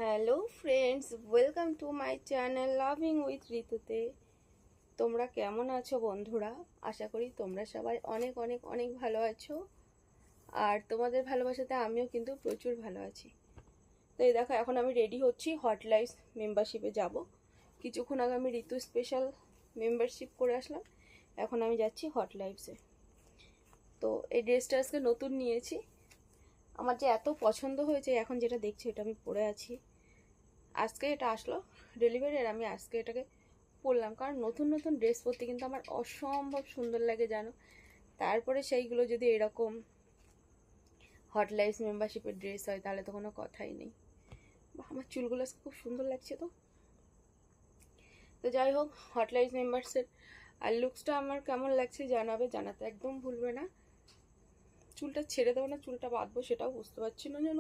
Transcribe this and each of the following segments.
Hello friends, welcome to my channel loving with ঋতুতে। তোমরা কেমন আছো বন্ধুরা? আশা করি তোমরা সবাই অনেক অনেক অনেক ভালো আছো। আর তোমাদের ভালোবাসাতে আমিও কিন্তু প্রচুর ভালো আছি। তো এই দেখো, এখন আমি রেডি হচ্ছি, হট লাইফস মেম্বারশিপে যাব। কিছুক্ষণ আগে আমি ঋতু স্পেশাল মেম্বারশিপ করে আসলাম, এখন আমি যাচ্ছি হট লাইফসে। তো এই ড্রেসটা আজকে নতুন নিয়েছি, আমার যে এত পছন্দ হয়েছে, এখন যেটা দেখছি এটা আমি পরে আছি। আজকে এটা আসলো ডেলিভারি, আর আমি আজকে এটাকে পরলাম, কারণ নতুন নতুন ড্রেস পরতে কিন্তু আমার অসম্ভব সুন্দর লাগে জানো। তারপরে সেইগুলো যদি এরকম হট লাইফস মেম্বারশিপের ড্রেস হয় তাহলে তো কোনো কথাই নেই। আমার চুলগুলো আজকে খুব সুন্দর লাগছে। তো যাই হোক, হট লাইফস মেম্বার্সের আর লুকসটা আমার কেমন লাগছে জানাবে, জানাতে একদম ভুলবে না। চুলটা ছেড়ে দেবো না চুলটা বাঁধবো সেটাও বুঝতে পারছি না যেন,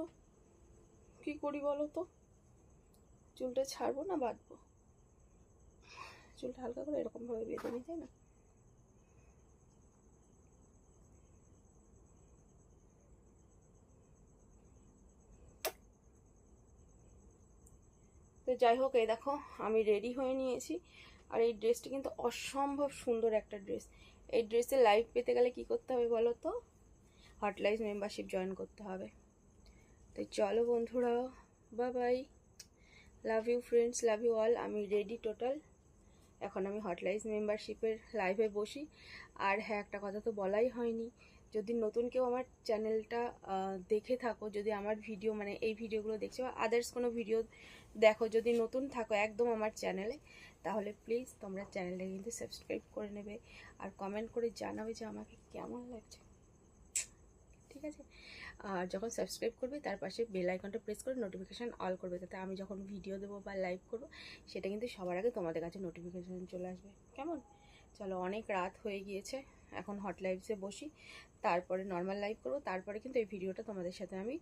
কি করি বলো তো। চুলটা ছাড়বো না বাঁধবো, চুলটা হালকা করে এরকম ভাবে বেঁধে নিই, তাই না? তো যাই হোক, এই দেখো আমি রেডি হয়ে নিয়েছি। আর এই ড্রেসটা কিন্তু অসম্ভব সুন্দর একটা ড্রেস। এই ড্রেসে লাইভ পেতে গেলে কি করতে হবে বলো তো? হট লাইফ মেম্বারশিপ জয়েন করতে হবে। তো চলো বন্ধুরা, bye bye, love you friends, love you all. আমি রেডি টোটাল। এখন আমি হট লাইফ মেম্বারশিপের লাইভে বসি। আর হ্যাঁ, একটা কথা তো বলাই হয়নি, যদি নতুন কেউ আমার চ্যানেলটা দেখে থাকো, যদি আমার ভিডিও মানে এই ভিডিওগুলো দেখছো বা আদার্স কোনো ভিডিও দেখো, যদি নতুন থাকো একদম আমার চ্যানেলে, তাহলে প্লিজ তোমরা চ্যানেলটা কিন্তু সাবস্ক্রাইব করে নেবে আর কমেন্ট করে জানাবে যে আমাকে কেমন লাগছে, ঠিক আছে? আর যখন সাবস্ক্রাইব করবে তার পাশে বেল আইকনটা প্রেস করে নোটিফিকেশান অল করবে, তাতে আমি যখন ভিডিও দেবো বা লাইভ করবো সেটা কিন্তু সবার আগে তোমাদের কাছে নোটিফিকেশান চলে আসবে, কেমন? চলো, অনেক রাত হয়ে গিয়েছে, এখন হট লাইভসে বসি, তারপরে নর্মাল লাইভ করবো, তারপরে কিন্তু এই ভিডিওটা তোমাদের সাথে আমি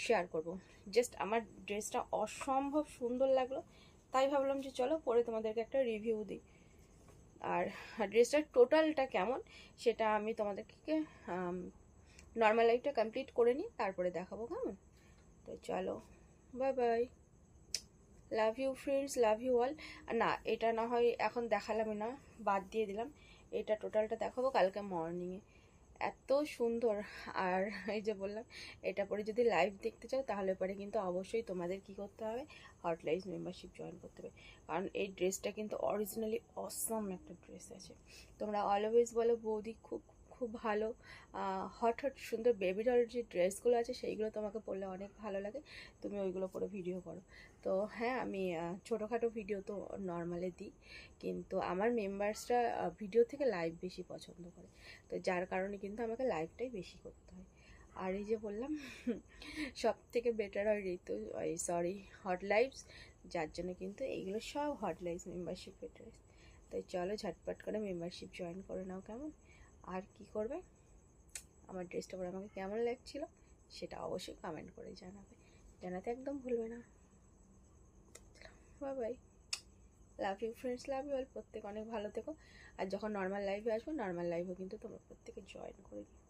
শেয়ার করব। জাস্ট আমার ড্রেসটা অসম্ভব সুন্দর লাগলো, তাই ভাবলাম যে চলো পরে তোমাদেরকে একটা রিভিউ দিই। আর ড্রেসটার টোটালটা কেমন সেটা আমি তোমাদেরকে নর্মাল লাইফটা কমপ্লিট করে নিই, তারপরে দেখাবো, কেমন? তো চলো, bye bye, love you friends, love you all. না, এটা না হয় এখন দেখালাম না, বাদ দিয়ে দিলাম, এটা টোটালটা দেখাবো কালকে মর্নিংয়ে। এত সুন্দর। আর এই যে বললাম, এটা পরে যদি লাইভ দেখতে চাও তাহলে পরে কিন্তু অবশ্যই তোমাদের কি করতে হবে, হট লাইফ মেম্বারশিপ জয়েন করতে হবে। কারণ এই ড্রেসটা কিন্তু অরিজিনালি অসম একটা ড্রেস আছে। তোমরা অলওয়েজ বলো বৌদি খুব খুব ভালো হট হট সুন্দর বেবি ডলের যে ড্রেসগুলো আছে সেইগুলো তোমাকে পরলে অনেক ভালো লাগে, তুমি ওইগুলো পরে ভিডিও করো। তো হ্যাঁ, আমি ছোটোখাটো ভিডিও তো নর্মালে দিই, কিন্তু আমার মেম্বার্সরা ভিডিও থেকে লাইভ বেশি পছন্দ করে, তো যার কারণে কিন্তু আমাকে লাইভটাই বেশি করতে হয়। আর এই যে বললাম সব থেকে বেটার হয় ঋতু, সরি, হট লাইভস, যার জন্য কিন্তু এইগুলো সব হট লাইভস মেম্বারশিপের ড্রেস। তাই চলো ঝটপট করে মেম্বারশিপ জয়েন করে নাও, কেমন? আর কি করবে, আমার ড্রেসটা পরে আমাকে কেমন লাগছিল সেটা অবশ্যই কমেন্ট করে জানাবে, জানাতে একদম ভুলবে না। Bye bye, love you friends, love you all. প্রত্যেক অনেক ভালো থেকো। আর যখন নর্মাল লাইভে আসবো, নর্মাল লাইভও কিন্তু তোমরা প্রত্যেকে জয়েন করে দিও।